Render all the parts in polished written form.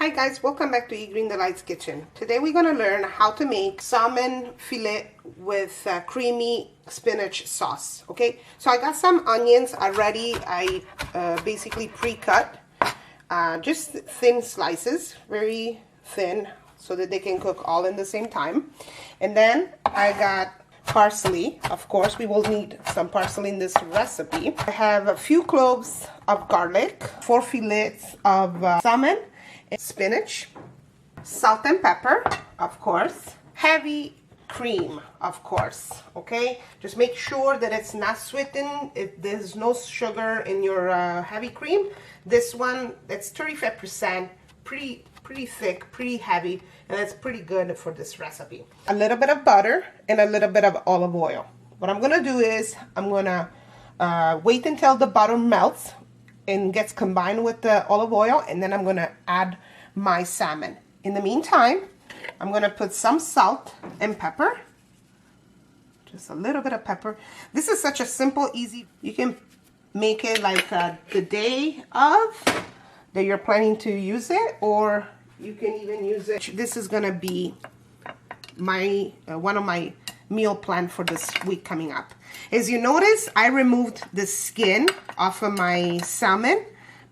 Hi guys, welcome back to E Green Delights Kitchen. Today we're going to learn how to make salmon fillet with creamy spinach sauce. Okay, so I got some onions already. I basically pre-cut, just thin slices, very thin, so that they can cook all in the same time. And then I got parsley. Of course, we will need some parsley in this recipe. I have a few cloves of garlic, 4 fillets of salmon, spinach, salt and pepper, of course, heavy cream, of course. Okay, just make sure that it's not sweetened. If there's no sugar in your heavy cream, this one, that's 35%, pretty thick, pretty heavy, and that's pretty good for this recipe. A little bit of butter and a little bit of olive oil. What I'm gonna do is I'm gonna wait until the butter melts and gets combined with the olive oil, and then I'm gonna add my salmon. In the meantime, I'm gonna put some salt and pepper, just a little bit of pepper. This is such a simple, easy, you can make it like the day of that you're planning to use it, or you can even use it. This is gonna be my one of my meal plan for this week coming up. As you notice, I removed the skin off of my salmon,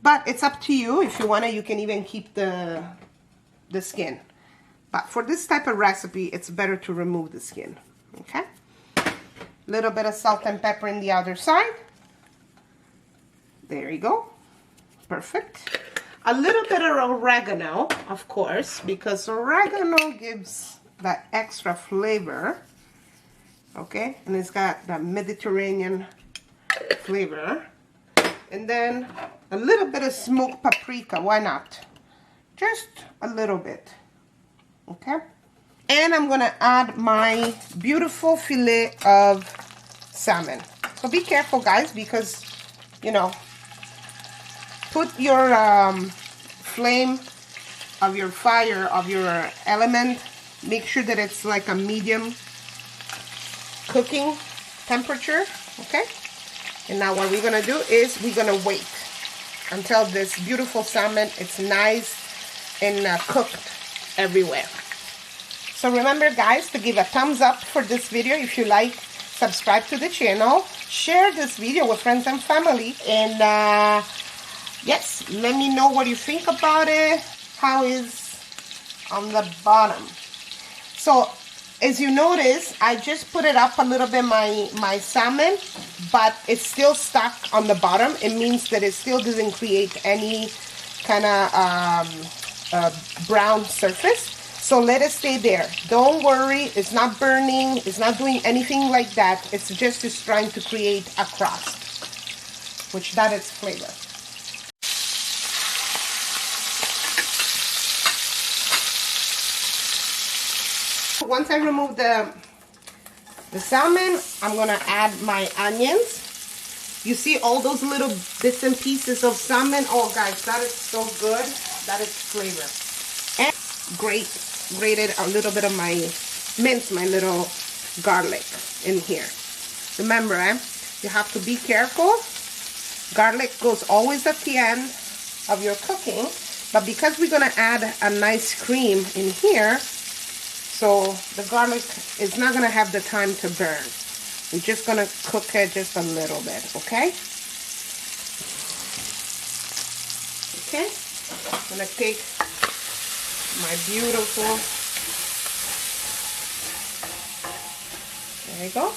but it's up to you. If you want to, you can even keep the skin. But for this type of recipe, it's better to remove the skin. Okay? Little bit of salt and pepper in the other side. There you go. Perfect. A little bit of oregano, of course, because oregano gives that extra flavor. Okay, and it's got that Mediterranean flavor. And then a little bit of smoked paprika, why not? Just a little bit. Okay, and I'm gonna add my beautiful fillet of salmon. So be careful, guys, because you know, put your flame of your fire, of your element, make sure that it's like a medium cooking temperature. Okay, and now what we're gonna do is we're gonna wait until this beautiful salmon it's nice and cooked everywhere. So remember, guys, to give a thumbs up for this video if you like, subscribe to the channel, share this video with friends and family, and yes, let me know what you think about it. How is on the bottom? So as you notice, I just put it up a little bit, my salmon, but it's still stuck on the bottom. It means that it still doesn't create any kind of brown surface. So let it stay there. Don't worry, it's not burning, it's not doing anything like that. It's just trying to create a crust, which that is flavor. Once I remove the salmon, I'm gonna add my onions. You see all those little bits and pieces of salmon? Oh guys, that is so good. That is flavor. And grated a little bit of my little garlic in here. Remember, you have to be careful. Garlic goes always at the end of your cooking, but because we're gonna add a nice cream in here, so the garlic is not going to have the time to burn. We're just going to cook it just a little bit, okay? Okay, I'm going to take my beautiful, there you go.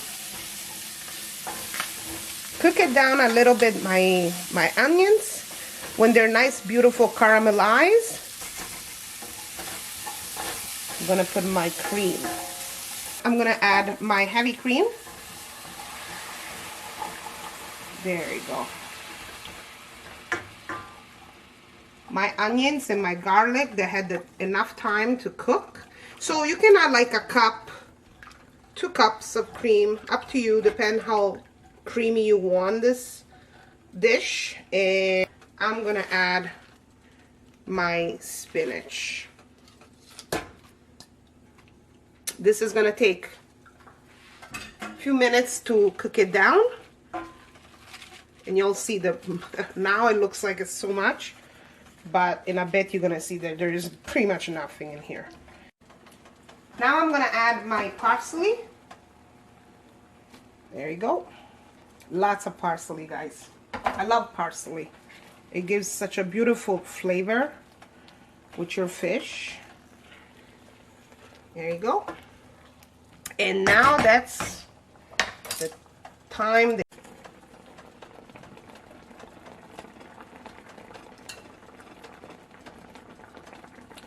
Cook it down a little bit, my onions. When they're nice, beautiful caramelized, I'm gonna put my cream. I'm gonna add my heavy cream. There you go. My onions and my garlic, they had enough time to cook. So you can add like a cup, 2 cups of cream, up to you, depend how creamy you want this dish. And I'm gonna add my spinach. This is gonna take a few minutes to cook it down, and you'll see now it looks like it's so much, but in a bit you're gonna see that there is pretty much nothing in here. Now I'm gonna add my parsley. There you go. Lots of parsley, guys. I love parsley. It gives such a beautiful flavor with your fish. There you go. And now that's the time that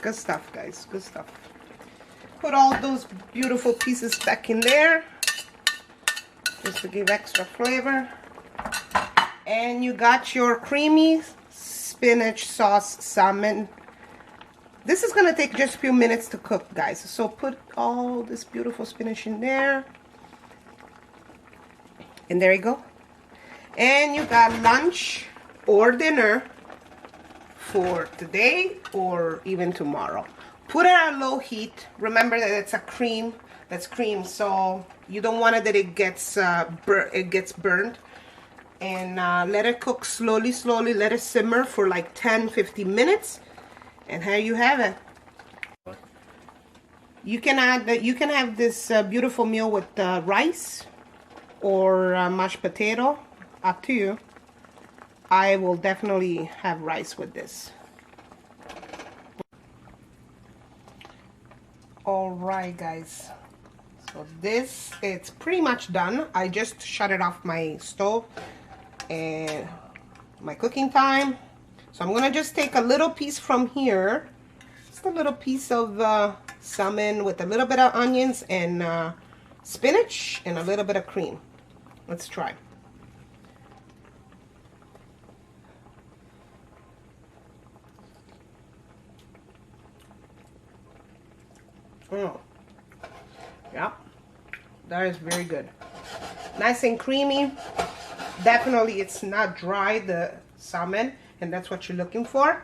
good stuff, guys. Good stuff. Put all those beautiful pieces back in there just to give extra flavor. And you got your creamy spinach sauce salmon. This is gonna take just a few minutes to cook, guys. So put all this beautiful spinach in there. And there you go. And you got lunch or dinner for today or even tomorrow. Put it at low heat. Remember that it's a cream. That's cream, so you don't want it that it gets burned. And let it cook slowly. Let it simmer for like 10-15 minutes. And here you have it. You can have this beautiful meal with rice or mashed potato, up to you. I will definitely have rice with this. Alright, guys, so this, it's pretty much done. I just shut it off my stove and my cooking time. So I'm gonna just take a little piece from here, just a little piece of salmon with a little bit of onions and spinach and a little bit of cream. Let's try. Oh, yeah, that is very good. Nice and creamy. Definitely it's not dry, the salmon, and that's what you're looking for.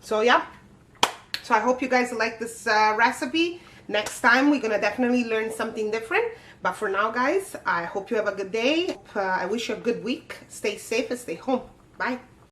So yeah, so I hope you guys like this recipe. Next time we're gonna definitely learn something different, but for now, guys, I hope you have a good day. I wish you a good week. Stay safe and stay home. Bye.